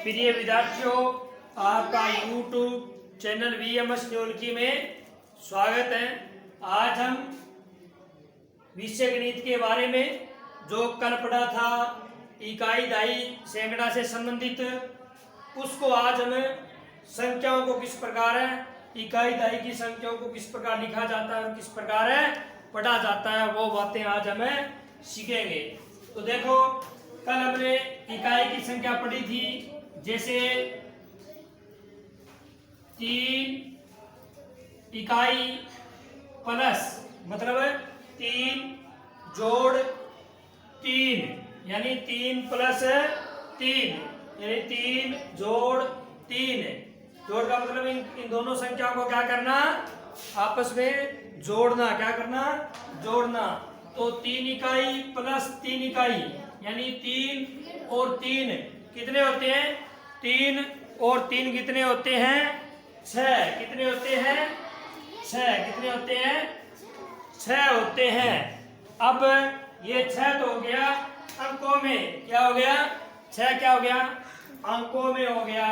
प्रिय विद्यार्थियों, आपका YouTube चैनल VMS न्योलकी में स्वागत है। आज हम विषय गणित के बारे में जो कल पढ़ा था इकाई दहाई सैकड़ा से संबंधित, उसको आज हम संख्याओं को किस प्रकार है, इकाई दहाई की संख्याओं को किस प्रकार लिखा जाता है, किस प्रकार है पढ़ा जाता है, वो बातें आज हमें सीखेंगे। तो देखो, कल हमने इकाई की संख्या पढ़ी थी, जैसे 3 इकाई प्लस मतलब 3 जोड़ 3 यानी 3 प्लस 3 यानी 3 जोड़ 3। जोड़ का मतलब इन दोनों संख्याओं को क्या करना, आपस में जोड़ना। क्या करना? जोड़ना। तो 3 इकाई प्लस 3 इकाई यानी 3 और 3 कितने होते हैं? 3 और 3 कितने होते हैं? 6। कितने होते हैं? 6। कितने होते हैं? 6 होते हैं। अब ये 6 तो हो गया अंकों में। क्या हो गया? 6 क्या हो गया? अंकों में हो गया,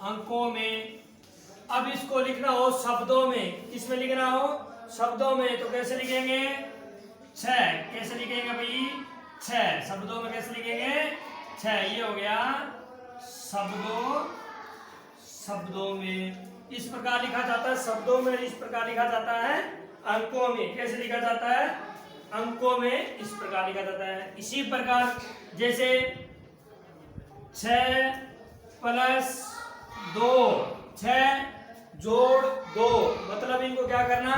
अंकों में। अब इसको लिखना हो शब्दों में, किसमें लिखना हो? शब्दों में। तो कैसे लिखेंगे? 6। कैसे लिखेंगे भाई? 6 शब्दों में कैसे लिखेंगे? 6। ये हो गया शब्दों में। इस प्रकार लिखा जाता है शब्दों में, इस प्रकार लिखा जाता है अंकों में। कैसे लिखा जाता है? अंकों में इस प्रकार लिखा जाता है। इसी प्रकार जैसे 6 प्लस 2, 6 जोड़ 2, मतलब इनको क्या करना?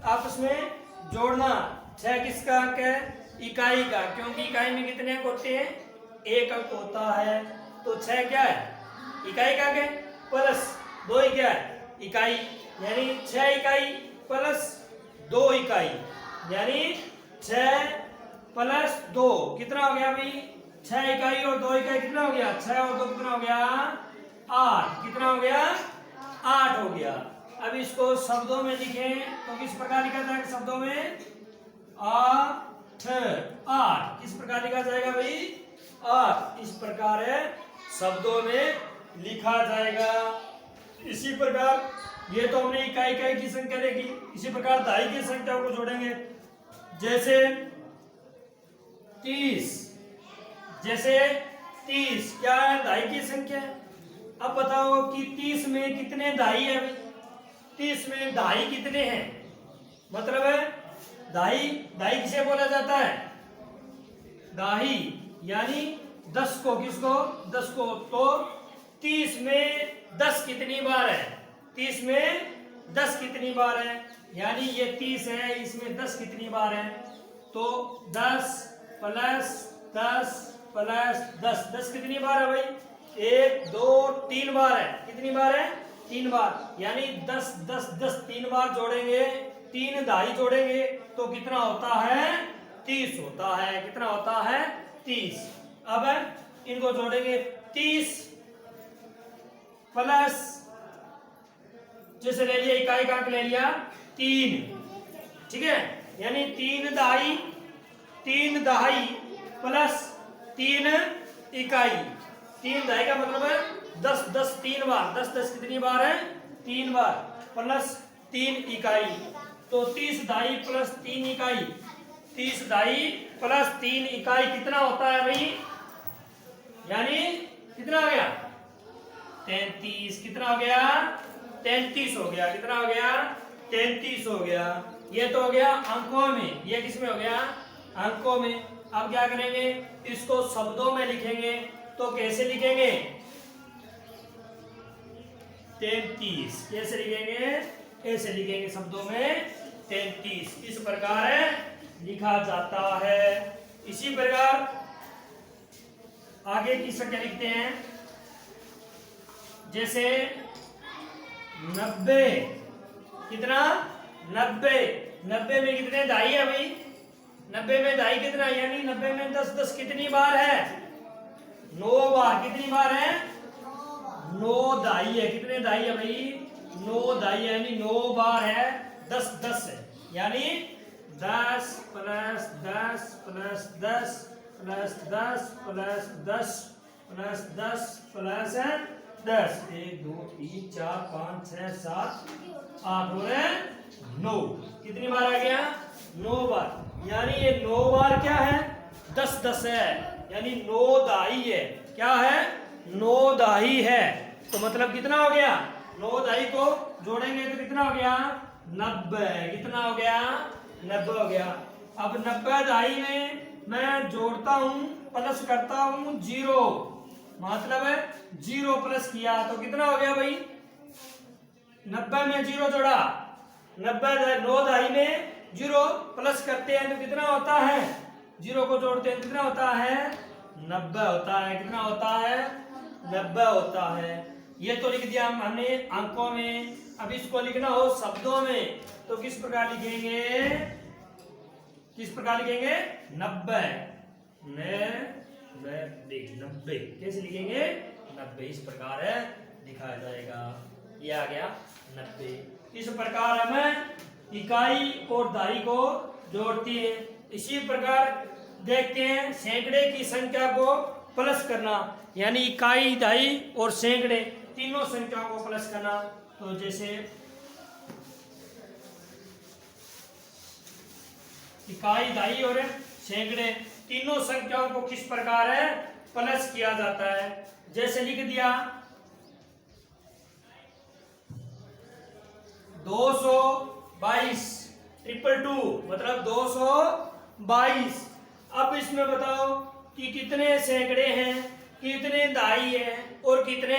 आपस में जोड़ना। 6 किसका अंक है? इकाई का, क्योंकि इकाई में कितने अंक होते हैं? 1 अंक होता है। तो 6 क्या है? इकाई का अंक है। प्लस 2 ही क्या है? इकाई, यानी 6 इकाई प्लस 2 इकाई यानी 6 प्लस 2 कितना हो गया भाई? 6 इकाई और 2 इकाई कितना हो गया? 6 और 2 कितना हो गया? 8। कितना हो गया? 8 हो गया। अब इसको शब्दों में लिखें तो किस प्रकार लिखा जाएगा? शब्दों में 8। 8 किस प्रकार लिखा जाएगा भाई? 8 इस प्रकार है शब्दों में लिखा जाएगा। इसी प्रकार ये तो हमने इकाई इकाई की संख्या देखी। इसी प्रकार दहाई की संख्या को जोड़ेंगे। जैसे 30, जैसे 30 क्या है? दहाई की संख्या। अब बताओ कि 30 में कितने दहाई है? 30 में दहाई कितने हैं? मतलब है दहाई, दहाई किसे बोला जाता है? दहाई यानी 10 को। किसको? 10 को। तो 30 में 10 कितनी बार है? 30 में 10 कितनी बार है? यानी ये 30 है, इसमें 10 कितनी बार है? तो 10 प्लस 10 प्लस 10, 10 कितनी बार है भाई? 1 2 3 बार है। कितनी बार है? 3 बार। यानी 10 10 10 3 बार जोड़ेंगे, 3 दहाई जोड़ेंगे तो कितना होता है? 30 होता है। कितना होता है? 30। अब इनको जोड़ेंगे। 30 प्लस, जैसे ले लिया इकाई का अंक ले लिया 3, ठीक है, यानी 3 दहाई प्लस 3 इकाई। 3 दहाई का मतलब है 10 10 3 बार। 10 10 कितनी बार है? 3 बार प्लस 3 इकाई। तो 30 दहाई प्लस 3 इकाई, 30 दहाई प्लस 3 इकाई कितना होता है भाई? यानी कितना हो गया? 33। कितना हो गया? 33 हो गया। कितना हो गया? 33 हो गया। ये तो हो गया अंकों में। ये किस में हो गया? अंकों में। अब क्या करेंगे? इसको शब्दों में लिखेंगे। तो कैसे लिखेंगे? 33 कैसे लिखेंगे? ऐसे लिखेंगे शब्दों में 33। इस प्रकार लिखा जाता है। इसी प्रकार आगे की संख्या लिखते हैं। जैसे 90। कितना? 90। 90 में कितने दहाई है भाई? 90 में दहाई कितना? यानी 90 में 10 10 कितनी बार है? 9 बार। कितनी बार है? 9 दहाई है। कितने दहाई है भाई? 9 दहाई यानी 9 बार है। 10 10 है, यानी 10 plus 10 plus 10 plus 10 plus 10 plus 10 plus 10। 1 2 3 4 5 6 7 8 और 9। कितनी बार आ गया? 9 बार। यानी ये 9 बार क्या है? 10 10 है, यानी 9 दाई है। क्या है? 9 दाई है। तो मतलब कितना हो गया? 9 दाई को जोड़ेंगे तो कितना हो गया? 90। कितना हो गया? 90 हो गया। अब 90 दाई में मैं जोड़ता हूं, प्लस करता हूं 0, मतलब है 0 प्लस किया तो कितना हो गया भाई? 90 में 0 जोड़ा, 9 दाई में 0 प्लस करते हैं तो कितना होता है? 0 को जोड़ते हैं तो कितना होता है? 90 होता है। कितना होता है? 90 होता है। ये तो लिख दिया हमने अंकों में। अब इसको लिखना हो शब्दों में तो किस प्रकार लिखेंगे? किस प्रकार लिखेंगे? 90 90 कैसे लिखेंगे? 90 इस प्रकार है दिखाया जाएगा। ये आ गया 90। इस प्रकार हमें इकाई और दाई को जोड़ती है। इसी प्रकार देखते हैं सैकड़े की संख्या को प्लस करना, यानी इकाई दाई और सैकड़े तीनों संख्याओं को प्लस करना। तो जैसे इकाई दाई और सैकड़े तीनों संख्याओं को किस प्रकार है प्लस किया जाता है? जैसे लिख दिया 222 222 मतलब 222। अब इसमें बताओ कि कितने सैकड़े हैं, कितने दाई है और कितने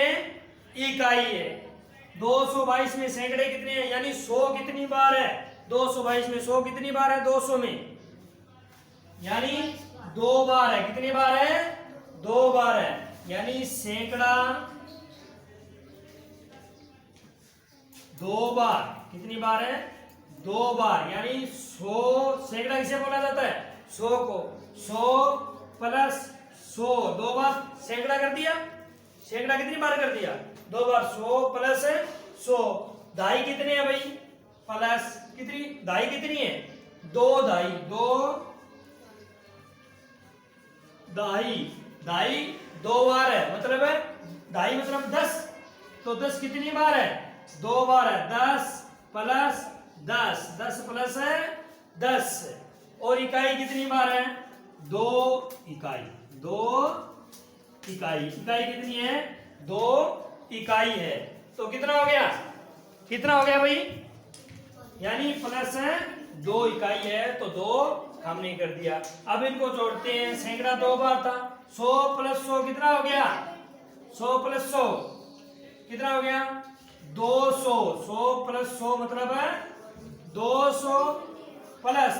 इकाई है। 222 में सैकड़े कितने हैं, यानी 100 कितनी बार है? 222 में 100 कितनी बार है? 200 में यानी 2 बार है। कितनी बार है? 2 बार है। यानी सैकड़ा 2 बार। कितनी बार है? 2 बार। यानी 100 सैकड़ा किसे बोला जाता है? 100 को। 100 प्लस 100 2 बार सैकड़ा कर दिया। सैकड़ा कितनी बार कर दिया? 2 बार। 100 प्लस 100। दाई कितने है भाई? प्लस कितनी दाई कितनी है? 2 दाई। 2 दाई। दाई 2 बार है, मतलब है दाई मतलब 10। तो 10 कितनी बार है? 2 बार है। 10 प्लस 10 10 प्लस है 10। और इकाई कितनी बार है? 2 इकाई। 2 इकाई। इकाई कितनी है? 2 इकाई है। तो कितना हो गया? कितना हो गया भाई? यानी प्लस है 2 इकाई है तो 2 हमने कर दिया। अब इनको जोड़ते हैं। सैकड़ा 2 बार था। 100 प्लस 100 कितना हो गया? 100 प्लस 100 कितना हो गया? 200। 100 प्लस 100 मतलब है 200 प्लस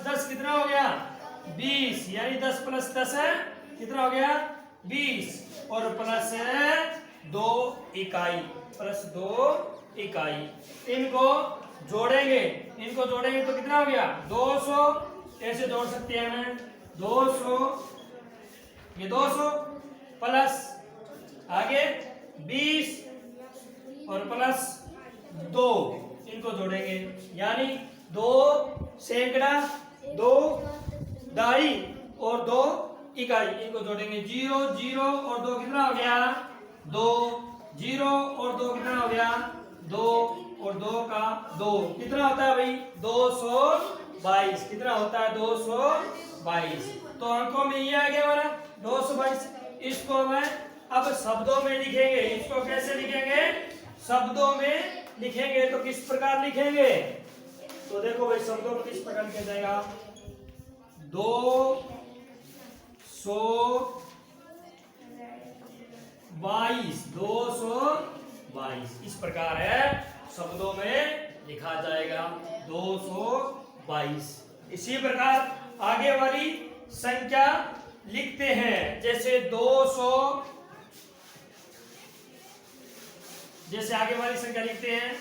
10 कितना हो गया? 20। यानी 10 प्लस 10 है कितना हो गया? 20। और प्लस है 2 इकाई। प्लस 2 इकाई। इनको जोड़ेंगे तो कितना हो गया? 200। ऐसे जोड़ सकते हैं हमें 200, ये 200 प्लस आगे 20 और प्लस 2 इनको जोड़ेंगे। यानी 2 सैकड़ा 2 दाई और 2 इकाई इनको जोड़ेंगे। 0 0 और 2 कितना हो गया? 2। 0 और 2 कितना हो गया? 2 और 2 का 2 कितना होता है भाई? 222। कितना होता है? 222। तो अंकों में ये आ गया हमारा 222। इसको मैं अब शब्दों में लिखेंगे। इसको कैसे लिखेंगे? शब्दों में लिखेंगे तो किस प्रकार लिखेंगे? तो देखो भाई शब्दों में किस प्रकार लिखा जाएगा? 222 222 इस प्रकार है शब्दों में लिखा जाएगा 222। इसी प्रकार आगे वाली संख्या लिखते हैं। जैसे 200, जैसे आगे वाली संख्या लिखते हैं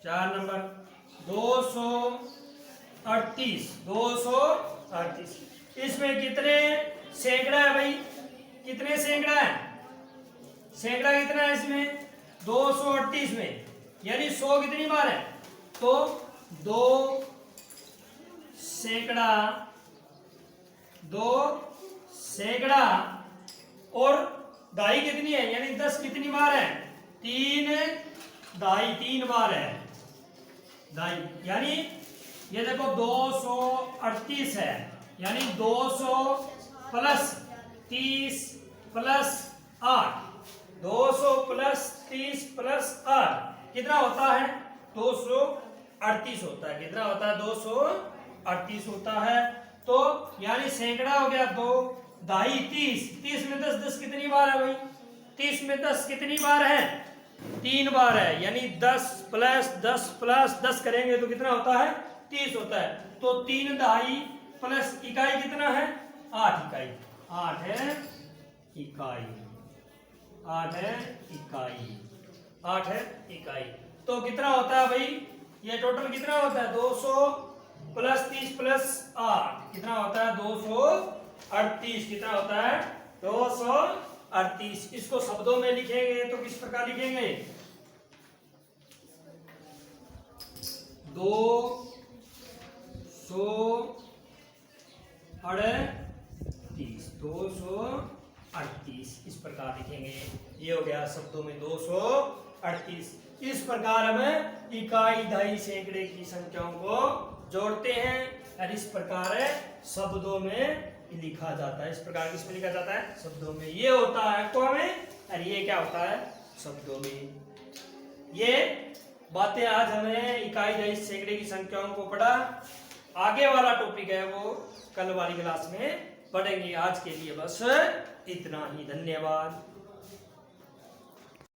4 नंबर 238। इसमें कितने सैकड़ा है भाई? कितने सैकड़ा है? सैकड़ा कितना है इसमें? 238 में। यानी 100 कितनी बार है? तो 2 सैकड़ा 2 सैकड़ा और दाई कितनी है, यानी 10 कितनी बार है, 3 दाई 3 बार है दाई, यानी ये देखो 238 है, यानी 200 प्लस 30 प्लस 8, 200 प्लस 30 प्लस 8 कितना होता है, 238 होता है। कितना होता है, 238 होता है। तो यानी सैकड़ा हो गया 2, दाई 30, 30 में 10, 10 कितनी बार है भाई, 30 में 10 कितनी बार है, 3 बार है, यानी 10 प्लस 10 प्लस 10 करेंगे तो कितना होता है, 30 होता है। तो 3 दहाई प्लस इकाई कितना है, 8 इकाई, 8 है इकाई, 8 है इकाई, 8 है इकाई। तो कितना होता है भाई, ये टोटल कितना होता है, 200 प्लस 30 प्लस 8 कितना होता है, 238। कितना होता है, 238। इसको शब्दों में लिखेंगे तो किस प्रकार लिखेंगे, 238 इस प्रकार लिखेंगे। ये हो गया शब्दों में 238। इस प्रकार हमें इकाई, दहाई, सैकड़े की संख्याओं को जोड़ते हैं और इस प्रकार शब्दों में लिखा जाता है। इस प्रकार किसमें लिखा जाता है, शब्दों में। ये होता है को में और ये क्या होता है, शब्दों में। ये बातें आज हमने इकाई, दहाई, सैकड़े की संख्याओं को पढ़ा। आगे वाला टॉपिक है वो कल वाली क्लास में पढ़ेंगे। आज के लिए बस इतना ही, धन्यवाद।